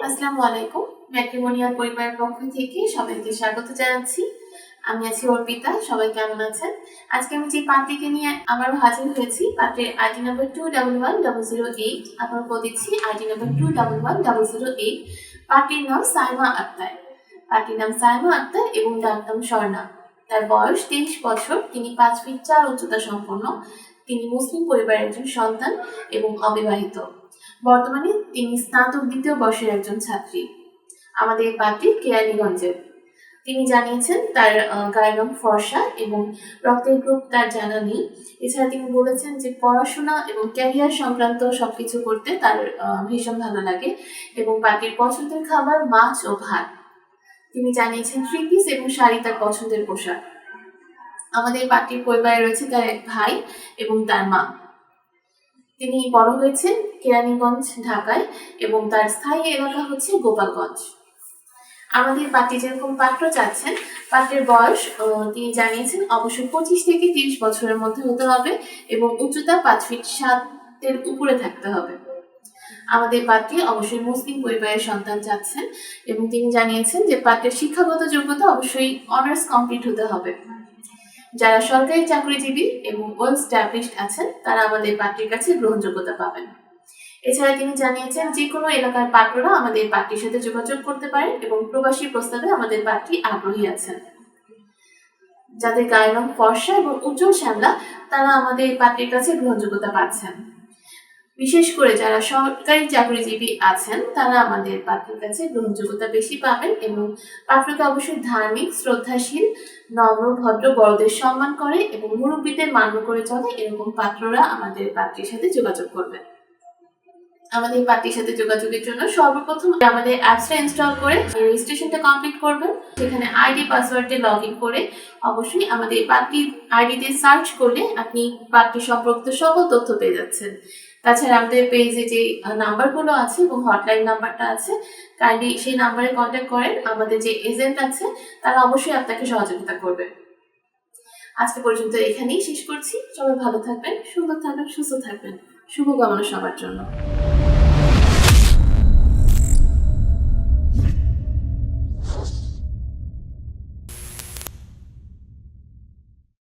আসসালামু আলাইকুম। ম্যাট্রিমোনিয়াল পরিবারের পক্ষ থেকে সবাইকে স্বাগত জানাচ্ছি। আমি আছি অর্পিতা। সবাই কেমন আছেন? আজকে আমি যে পাত্রীকে নিয়ে আবারও হাজির হয়েছি, পাত্রের আইডি নাম্বার 211008। আবারও দিচ্ছি আইডি নাম্বার 211008। পাত্রীর নাম সাইমা আক্তার। পাত্রীর নাম সাইমা আক্তার এবং তার নাম স্বর্ণা। তার বয়স 23 বছর। তিনি 5 ফিট 4 উচ্চতা সম্পন্ন। তিনি মুসলিম পরিবারের একজন সন্তান এবং অবিবাহিত। বর্তমানে তিনি স্নাতক দ্বিতীয় বর্ষের একজন ছাত্রী। আমাদের পাত্রী কেরানীগঞ্জের। তিনি জানিয়েছেন তার গায়ের রং ফর্সা এবং রক্তের গ্রুপ তার জানা নেই। এছাড়া তিনি বলেছেন যে পড়াশোনা এবং ক্যারিয়ার সংক্রান্ত সবকিছু করতে তার ভীষণ ভালো লাগে এবং পাত্রীর পছন্দের খাবার মাছ ও ভাত। তিনি জানিয়েছেন 3 পিস এবং শাড়ি তার পছন্দের পোশাক। আমাদের পাত্রীর পরিবারে রয়েছে তার এক ভাই এবং তার মা। তিনি বড় হয়েছেন কেরানীগঞ্জ, ঢাকায় এবং তার স্থায়ী এলাকা হচ্ছে গোপালগঞ্জ। আমাদের পাত্রী যেরকম পাত্র চাচ্ছেন, পাত্রের বয়স তিনি জানিয়েছেন অবশ্যই 25 থেকে 30 বছরের মধ্যে হতে হবে এবং উচ্চতা 5 ফিট 7 উপরে থাকতে হবে। আমাদের পাত্রী অবশ্যই মুসলিম পরিবারের সন্তান চাচ্ছেন এবং তিনি জানিয়েছেন যে পাত্রের শিক্ষাগত যোগ্যতা অবশ্যই অনার্স কমপ্লিট হতে হবে। যারা সরকারি চাকরিজীবী এবং ওয়েল স্ট্যাবলিশড আছেন তারা আমাদের পাত্রীর কাছে গ্রহণযোগ্যতা পাবেন। এছাড়া তিনি জানিয়েছেন যে কোনো এলাকার পাত্ররা আমাদের পাত্রীর সাথে যোগাযোগ করতে পারেন এবং প্রবাসী প্রস্তাবে আমাদের পাত্রী আগ্রহী আছেন। যাদের গায়ের রং ফর্সা এবং উজ্জ্বল শ্যামলা তারা আমাদের পাত্রীর কাছে গ্রহণযোগ্যতা পাচ্ছেন। বিশেষ করে যারা সরকারি চাকরিজীবী আছেন তারা আমাদের পাত্রীর কাছে গ্রহণযোগ্যতা বেশি পাবেন এবং পাত্রকে অবশ্যই ধার্মিক, শ্রদ্ধাশীল, নম্র, ভদ্র, বড়দের সম্মান করে এবং মুরব্বীদের মান্য করে চলে এরকম পাত্ররা আমাদের পাত্রীর সাথে যোগাযোগ করবেন। আমাদের পাত্রীর সাথে যোগাযোগের জন্য সর্বপ্রথম আমাদের অ্যাপসটা ইনস্টল করে রেজিস্ট্রেশনটা কমপ্লিট করবেন। সেখানে আইডি পাসওয়ার্ড দিয়ে লগ ইন করে অবশ্যই আমাদের পাত্রীর আইডিতে সার্চ করলে আপনি পাত্রী সম্পর্কিত সকল তথ্য পেয়ে যাচ্ছেন। তাছাড়া আমাদের পেজে যে নাম্বারগুলো আছে এবং হটলাইন নাম্বারটা আছে, কাইন্ডলি সেই নাম্বারে কন্ট্যাক্ট করেন। আমাদের যে এজেন্ট আছে তারা অবশ্যই আপনাকে সহযোগিতা করবে। আজকে পর্যন্ত এখানেই শেষ করছি। সবাই ভালো থাকবেন, সুন্দর থাকবেন, সুস্থ থাকবেন। শুভকামনা সবার জন্য।